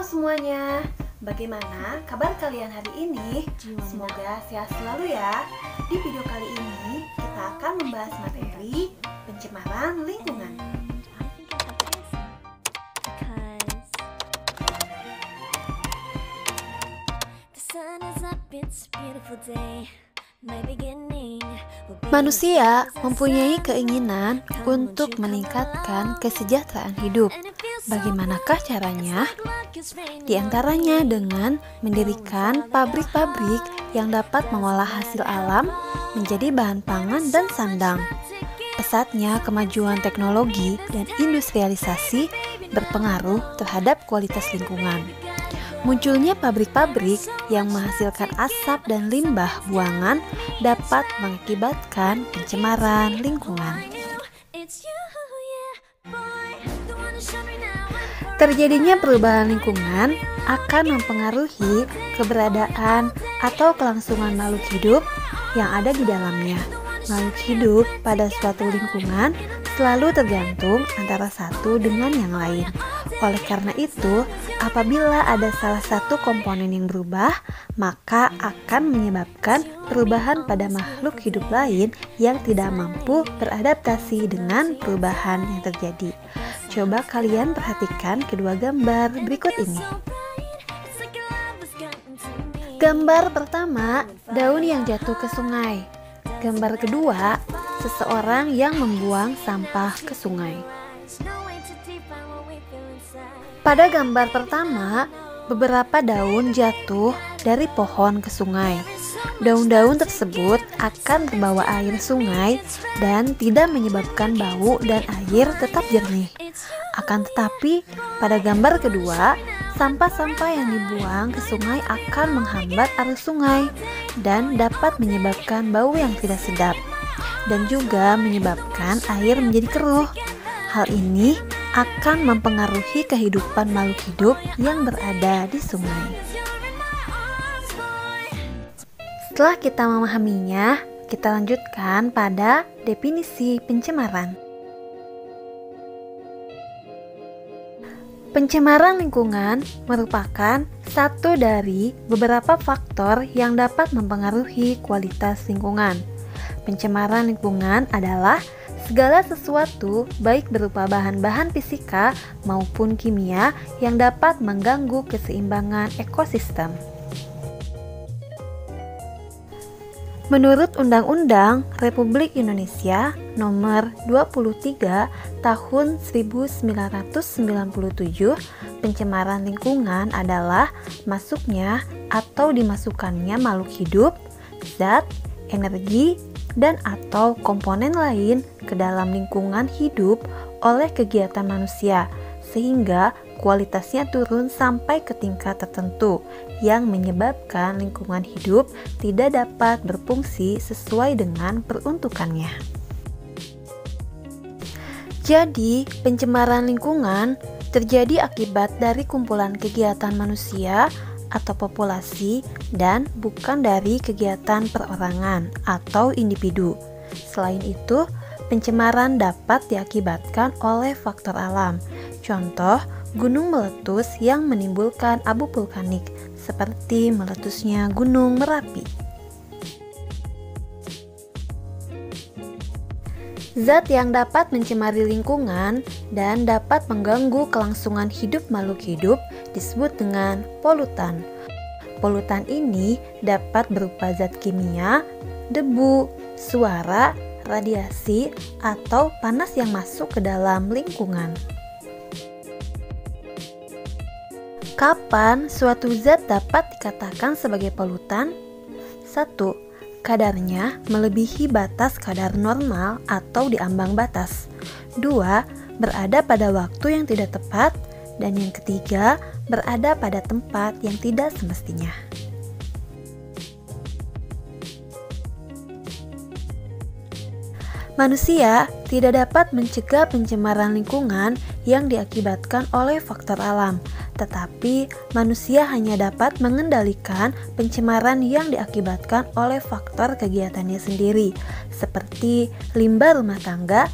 semuanya, bagaimana kabar kalian hari ini? Semoga sehat selalu ya. Di video kali ini kita akan membahas materi pencemaran lingkungan. Manusia mempunyai keinginan untuk meningkatkan kesejahteraan hidup. Bagaimanakah caranya? Di antaranya dengan mendirikan pabrik-pabrik yang dapat mengolah hasil alam menjadi bahan pangan dan sandang. Pesatnya kemajuan teknologi dan industrialisasi berpengaruh terhadap kualitas lingkungan. Munculnya pabrik-pabrik yang menghasilkan asap dan limbah buangan dapat mengakibatkan pencemaran lingkungan. Terjadinya perubahan lingkungan akan mempengaruhi keberadaan atau kelangsungan makhluk hidup yang ada di dalamnya. Makhluk hidup pada suatu lingkungan selalu tergantung antara satu dengan yang lain. Oleh karena itu, apabila ada salah satu komponen yang berubah, maka akan menyebabkan perubahan pada makhluk hidup lain yang tidak mampu beradaptasi dengan perubahan yang terjadi. Coba kalian perhatikan kedua gambar berikut ini. Gambar pertama, daun yang jatuh ke sungai. Gambar kedua, seseorang yang membuang sampah ke sungai. Pada gambar pertama, beberapa daun jatuh dari pohon ke sungai. Daun-daun tersebut akan terbawa air sungai dan tidak menyebabkan bau dan air tetap jernih. Akan tetapi, pada gambar kedua, sampah-sampah yang dibuang ke sungai akan menghambat arus sungai dan dapat menyebabkan bau yang tidak sedap dan juga menyebabkan air menjadi keruh. Hal ini akan mempengaruhi kehidupan makhluk hidup yang berada di sungai. Setelah kita memahaminya, kita lanjutkan pada definisi pencemaran. Pencemaran lingkungan merupakan satu dari beberapa faktor yang dapat mempengaruhi kualitas lingkungan. Pencemaran lingkungan adalah segala sesuatu baik berupa bahan-bahan fisika maupun kimia yang dapat mengganggu keseimbangan ekosistem. Menurut Undang-Undang Republik Indonesia Nomor 23 Tahun 1997, pencemaran lingkungan adalah masuknya atau dimasukkannya makhluk hidup, zat, energi, dan atau komponen lain ke dalam lingkungan hidup oleh kegiatan manusia sehingga kualitasnya turun sampai ke tingkat tertentu yang menyebabkan lingkungan hidup tidak dapat berfungsi sesuai dengan peruntukannya. Jadi, pencemaran lingkungan terjadi akibat dari kumpulan kegiatan manusia atau populasi dan bukan dari kegiatan perorangan atau individu. Selain itu, pencemaran dapat diakibatkan oleh faktor alam. Contoh, gunung meletus yang menimbulkan abu vulkanik seperti meletusnya Gunung Merapi. Zat yang dapat mencemari lingkungan dan dapat mengganggu kelangsungan hidup makhluk hidup disebut dengan polutan. Polutan ini dapat berupa zat kimia, debu, suara, radiasi, atau panas yang masuk ke dalam lingkungan. Kapan suatu zat dapat dikatakan sebagai polutan? 1. Kadarnya melebihi batas kadar normal atau di ambang batas. 2. Berada pada waktu yang tidak tepat. Dan yang ketiga, berada pada tempat yang tidak semestinya. Manusia tidak dapat mencegah pencemaran lingkungan yang diakibatkan oleh faktor alam, tetapi manusia hanya dapat mengendalikan pencemaran yang diakibatkan oleh faktor kegiatannya sendiri, seperti limbah rumah tangga,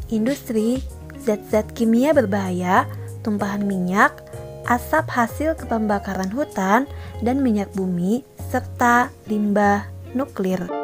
industri, zat-zat kimia berbahaya, tumpahan minyak, asap hasil pembakaran hutan dan minyak bumi, serta limbah nuklir.